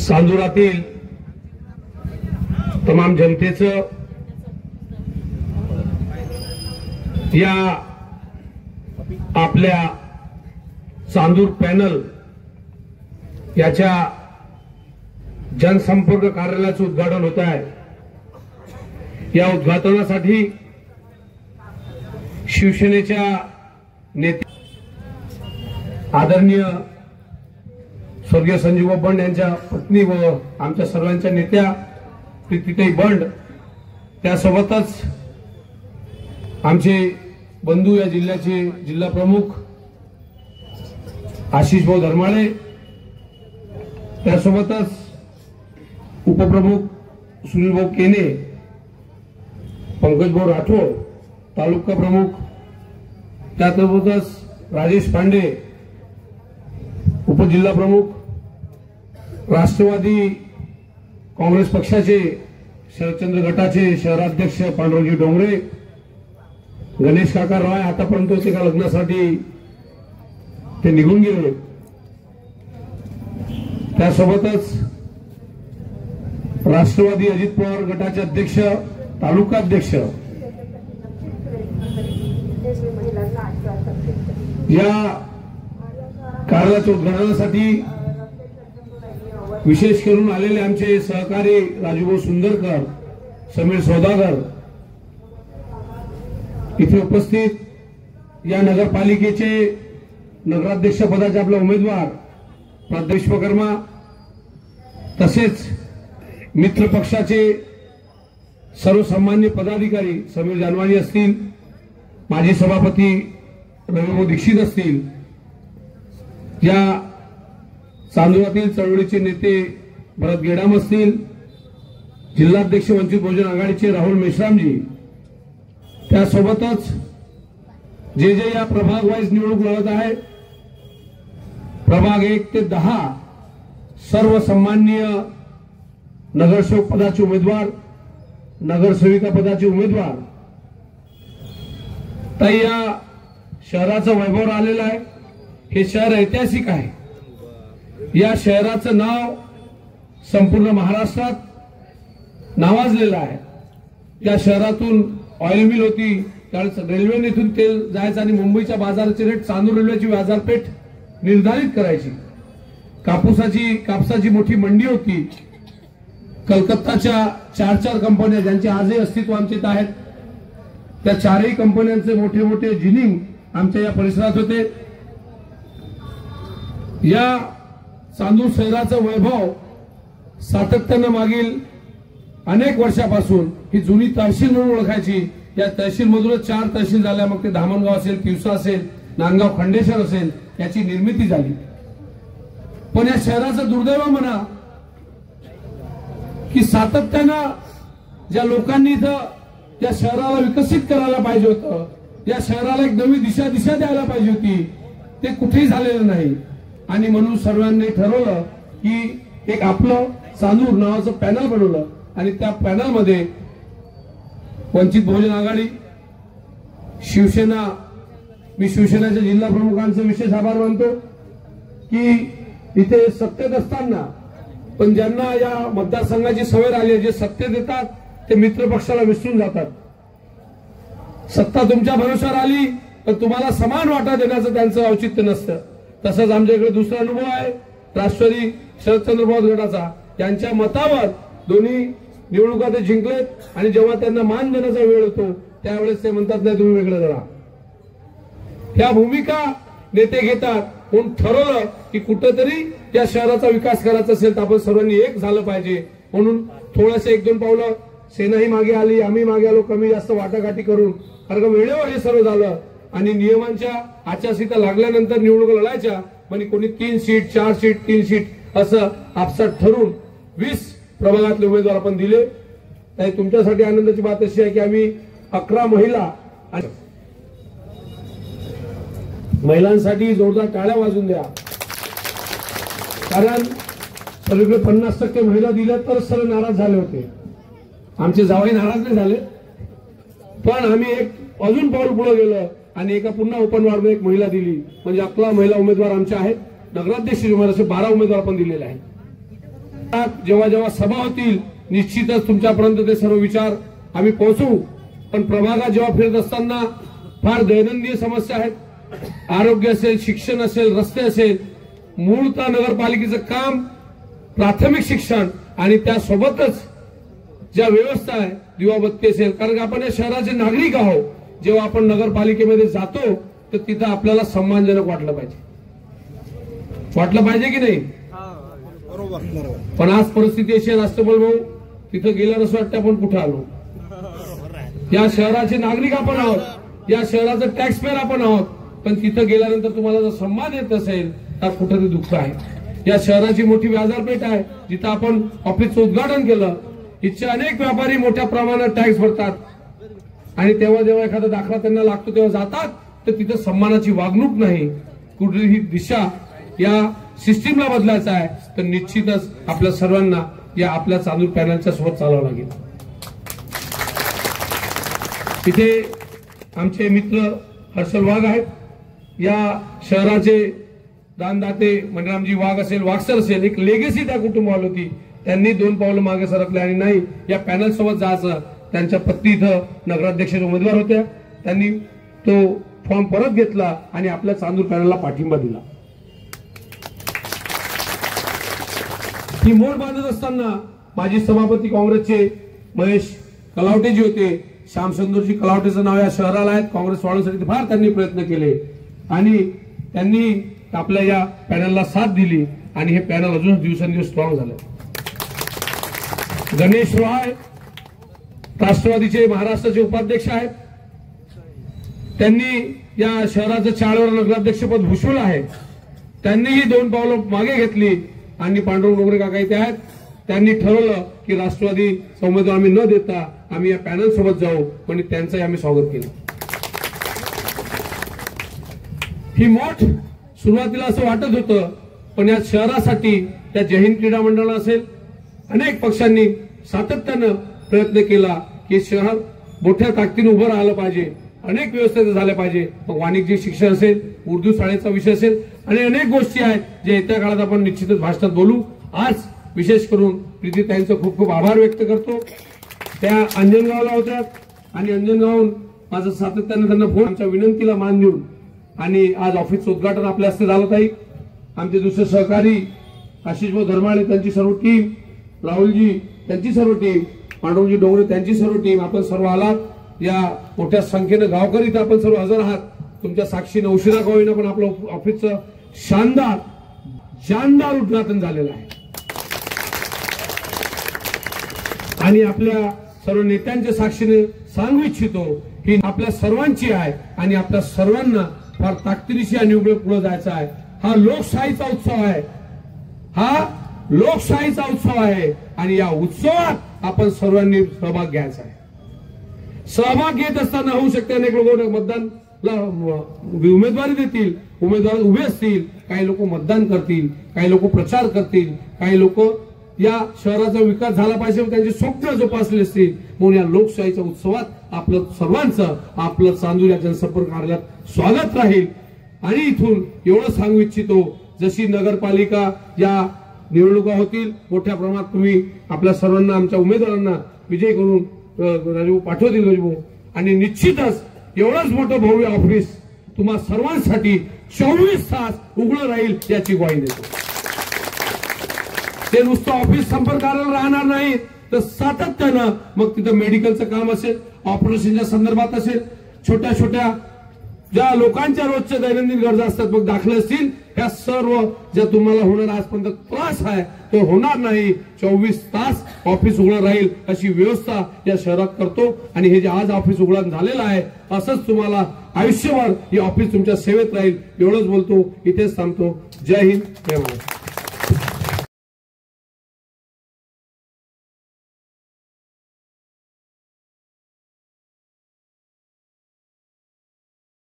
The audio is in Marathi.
चांदुरातील तमाम जनतेचं या आपल्या चांदूर पॅनल याच्या जनसंपर्क कार्यालयाचं उद्घाटन होत आहे। या उद्घाटनासाठी शिवसेनेच्या नेते आदरणीय स्वर्गीय संजीव बंड यांच्या पत्नी व आमच्या सर्वांच्या नेत्या प्रीतीताई बंड, त्यासोबतच आमचे बंधू या जिल्ह्याचे जिल्हा प्रमुख आशिष भाऊ धर्माळे, त्यासोबतच उपप्रमुख सुनील भाऊ केने, पंकज भाऊ राठोड तालुका प्रमुख, त्यासोबतच राजेश पांडे उपजिल्हा प्रमुख, राष्ट्रवादी काँग्रेस पक्षाचे शरदचंद्र गटाचे शहराध्यक्ष पांडुरंगजी डोंगरे, गणेश काका रॉय आतापर्यंत होते का लग्नासाठी ते निघून गेले, त्यासोबतच राष्ट्रवादी अजित पवार गटाचे अध्यक्ष तालुका अध्यक्ष, या कार्यालयाच्या उद्घाटनासाठी विशेष करून आलेले आमचे सहकारी राजूभाऊ सुंदरकर, समीर सौदागर, इथे उपस्थित या नगरपालिकेचे नगराध्यक्ष पदाचे आपले उमेदवार प्रद्युम्न विश्वकर्मा, तसेच मित्र पक्षाचे सर्वसामान्य पदाधिकारी समीर जानवानी असतील, माजी सभापती रविभाऊ दीक्षित असतील, या चांदुरातील चळवळीचे नेते भरत गेडाम असतील, जिल्हाध्यक्ष वंचित बहुजन आघाडीचे राहुल मेश्रामजी, त्यासोबतच जे या प्रभाग वाईज निवडणूक लढत आहे, प्रभाग 1 ते 10 सर्वसामान्य नगरसेवक पदाचे उमेदवार, नगरसेविका पदाचे उमेदवार, ताई या शहराचं वैभव आलेलं आहे। हे शहर ऐतिहासिक आहे। या शहराचं नाव संपूर्ण महाराष्ट्रात नावाजलेलं आहे। या शहरातून ऑइल मिल होती, त्यावेळेस रेल्वेने इथून तेल जायचं आणि मुंबईच्या बाजाराचे रेट चांदूर रेल्वेची बाजारपेठ निर्धारित करायची। कापसाची मोठी मंडी होती। कलकत्ताच्या 4 कंपन्या ज्यांचे आजही अस्तित्व आमच्यात आहेत, त्या 4ही कंपन्यांचे मोठे मोठे जिनिंग आमच्या या परिसरात होते। या चांदूर शहराचं वैभव सातत्याने मागील अनेक वर्षापासून ही जुनी तहसील म्हणून ओळखायची। या तहसील मधूनच 4 तहसील झाल्या, मग ते धामणगाव असेल, तिवसा असेल, नांदगाव खंडेश्वर असेल, याची निर्मिती झाली। पण या शहराचं दुर्दैव म्हणा की सातत्यानं ज्या लोकांनी इथं या शहराला विकसित करायला पाहिजे होतं, या शहराला एक नवी दिशा द्यायला पाहिजे होती, ते कुठेही झालेलं नाही। आणि म्हणून सर्वांनी ठरवलं की एक आपलं चांदूर नावाचं पॅनल बनवलं आणि त्या पॅनलमध्ये वंचित बहुजन आघाडी, शिवसेना, मी शिवसेनेच्या जिल्हा प्रमुखांचे विशेष आभार मानतो की इथे सत्तेत असताना पण ज्यांना या मतदारसंघाची सवय राहिली आहे, जे सत्तेत येतात ते मित्र पक्षाला विसरून जातात। सत्ता तुमच्या भरोश्यावर आली तर तुम्हाला समान वाटा देण्याचं त्यांचं औचित्य नसतं। तसंच आमच्याकडे दुसरा अनुभव आहे राष्ट्रवादी शरदचंद्र पवार गटाचा। यांच्या मतावर दोन्ही निवडणुका ते जिंकलेत आणि जेव्हा त्यांना मान देण्याचा वेळ होतो त्यावेळेस ते म्हणतात नाही तुम्ही वेगळं जरा, ह्या भूमिका नेते घेतात। म्हणून ठरवलं की कुठेतरी या शहराचा विकास करायचा असेल तर आपण सर्वांनी एक झालं पाहिजे। म्हणून थोडंसं 1-2 पावलं सेनाही मागे आली, आम्ही मागे आलो, कमी जास्त वाटाघाटी करून, कारण वेळेवर हे सर्व झालं। आणि नियमांच्या आचारसंहिता लागल्यानंतर निवडणुका लढायच्या, म्हणजे कोणी 3 सीट 4 सीट 3 सीट असं आपसात ठरून 20 प्रभागातले उमेदवार आपण दिले। ताई तुमच्यासाठी आनंदाची बात अशी आहे की आम्ही 11 महिलांसाठी जोरदार टाळ्या वाजून द्या, कारण सगळीकडे 50% महिला दिल्या तर सर्व नाराज झाले होते। आमचे जावई नाराज नाही झाले, पण आम्ही एक अजून पाऊल पुढे गेलो आणि एका पुन्हा ओपन वॉर्डमध्ये एक महिला दिली, म्हणजे 11 महिला उमेदवार आमच्या आहेत। नगराध्यक्ष उमेदवार असे 12 उमेदवार आपण दिलेले आहेत। जेव्हा जेव्हा सभा होतील निश्चितच तुमच्यापर्यंत ते सर्व विचार आम्ही पोहोचवू। पण प्रभागात जेव्हा फिरत असताना फार दैनंदिन समस्या आहेत, आरोग्य असेल, शिक्षण असेल, रस्ते असेल, मूळतः नगरपालिकेचं काम प्राथमिक शिक्षण आणि त्यासोबतच ज्या व्यवस्था आहे दिवाबत्ती असेल, कारण आपण या शहराचे नागरिक आहोत। जेव्हा आपण नगरपालिकेमध्ये जातो तर तिथं आपल्याला सन्मानजनक वाटलं पाहिजे की नाही? पण आज परिस्थिती अशी आहे राष्ट्रपल भाऊ, तिथं गेल्यावर असं वाटतं आपण कुठं आलो। या शहराचे नागरिक आपण आहोत, या शहराचं टॅक्स पेअर आपण आहोत, पण तिथं गेल्यानंतर तुम्हाला जर सन्मान येत असेल तर कुठेतरी दुःख आहे। या शहराची मोठी बाजारपेठ आहे, जिथं आपण ऑफिसचं उद्घाटन केलं। इथचे अनेक व्यापारी मोठ्या प्रमाणात टॅक्स भरतात आणि तेव्हा जेव्हा एखादा दाखला त्यांना लागतो तेव्हा जातात, तर तिथं सन्मानाची वागणूक नाही। कुठलीही दिशा या सिस्टीमला बदलायचं आहे तर निश्चितच आपल्या सर्वांना या आपल्या चांदूर पॅनलच्या सोबत चालावं लागेल। इथे आमचे मित्र हर्षल वाघ आहेत, या शहराचे दानदाते मंडळरामजी वाघ असेल, वाघसर असेल, एक लेगेसी त्या कुटुंबाला होती। त्यांनी 2 पावलं मागे सरकले आणि नाही या पॅनल सोबत जायचं। त्यांच्या पत्नी इथं नगराध्यक्षाचे उमेदवार होत्या, त्यांनी तो फॉर्म परत घेतला आणि आपल्या चांदूर पॅनलला पाठिंबा दिला। ही मोड बांधत असताना माजी सभापती काँग्रेसचे महेश कलावटेजी होते, श्यामसुंदरजी कलावटेचं नाव या शहराला आहे। काँग्रेस वाढवण्यासाठी फार त्यांनी प्रयत्न केले आणि त्यांनी आपल्या या पॅनलला साथ दिली आणि हे पॅनल अजून दिवसेंदिवस स्ट्रॉंग झालं। गणेश रॉय राष्ट्रवादीचे महाराष्ट्राचे उपाध्यक्ष आहेत, त्यांनी या शहराचं 4 वेळा नगराध्यक्षपद भूषवलं आहे। त्यांनीही 2 पावलं मागे घेतली आणि पांडुरंग डोंगरे काका इथे आहेत, त्यांनी ठरवलं की राष्ट्रवादी उमेदवार आम्ही न देता आम्ही या पॅनल सोबत जाऊ, पण त्यांचंही आम्ही स्वागत केलं। ही मोठ सुरुवातीला असं वाटत होतं, पण या शहरासाठी त्या जय हिंद क्रीडा मंडळ असेल, अनेक पक्षांनी सातत्यानं प्रयत्न केला की शहर मोठ्या ताकदीने उभं राहिलं पाहिजे, अनेक व्यवस्था झाल्या पाहिजे। मग वाणिज्य शिक्षण असेल, उर्दू शाळेचा विषय असेल आणि अनेक गोष्टी आहेत जे येत्या काळात आपण निश्चितच भाषणात बोलू। आज विशेष करून प्रीतीताईंचं खूप खूप आभार व्यक्त करतो। त्या अंजनगावला होत्या आणि अंजनगावहून माझं सातत्याने त्यांना फोन, आमच्या विनंतीला मान देऊन आणि आज ऑफिसचं उद्घाटन आपल्या हस्ते झालं। ताई, आमचे दुसरे सहकारी आशिषभाऊ धर्माळे त्यांची सर्व टीम, राहुलजी त्यांची सर्व टीम, पांडुरंगजी डोंगरे त्यांची सर्व टीम, आपण सर्व आलात। या मोठ्या संख्येनं गावकरी इथं आपण सर्व हजर आहात। तुमच्या साक्षीने उशिरा का होईना पण आपलं ऑफिसचं शानदार उद्घाटन झालेलं आहे आणि आपल्या सर्व नेत्यांच्या साक्षीने सांगू इच्छितो ही आपल्या सर्वांची आहे आणि आपल्या सर्वांना फार ताकदीनिशी आणि उघडे पुढे जायचं आहे। हा लोकशाहीचा उत्सव आहे आणि या उत्सवात आपण सर्वांनी सहभाग घ्यायचा आहे। सहभाग घेत असताना होऊ शकते अनेक लोक मतदानला उमेदवारी देतील, उमेदवार उभे असतील, काही लोक मतदान करतील, काही लोक प्रचार करतील, काही लोक या शहराचा विकास झाला पाहिजे त्यांची स्वप्न जोपासली असतील। म्हणून या लोकशाहीच्या उत्सवात आपलं सर्वांचं आपलं चांदूर या जनसंपर्क कार्यालयात स्वागत राहील। आणि इथून एवढं सांगू इच्छितो, जशी नगरपालिका या निवडणुका होतील मोठ्या प्रमाणात तुम्ही आपल्या सर्वांना आमच्या उमेदवारांना विजय करून राजू पाठवतील गजबू आणि निश्चितच एवढंच मोठं भव्य ऑफिस तुम्हा सर्वांसाठी 24 तास उघडं राहील याची ग्वाही देतो। ते नुसतं ऑफिस संपर्काला राहणार नाही तर सातत्यानं मग तिथं मेडिकलचं काम असेल, ऑपरेशनच्या संदर्भात असेल, छोट्या छोट्या ज्या लोकांच्या रोजच्या दैनंदिन गरजा असतात, मग दाखले असतील, ह्या सर्व ज्या तुम्हाला होणार आजपर्यंत त्रास आहे तो होणार नाही। 24 तास ऑफिस उघडं राहील अशी व्यवस्था या शहरात करतो आणि हे जे आज ऑफिस उघडण झालेलं आहे असंच तुम्हाला आयुष्यभर हे ऑफिस तुमच्या सेवेत राहील एवढंच बोलतो, इथेच थांबतो। जय हिंद, जय महाराष्ट्र।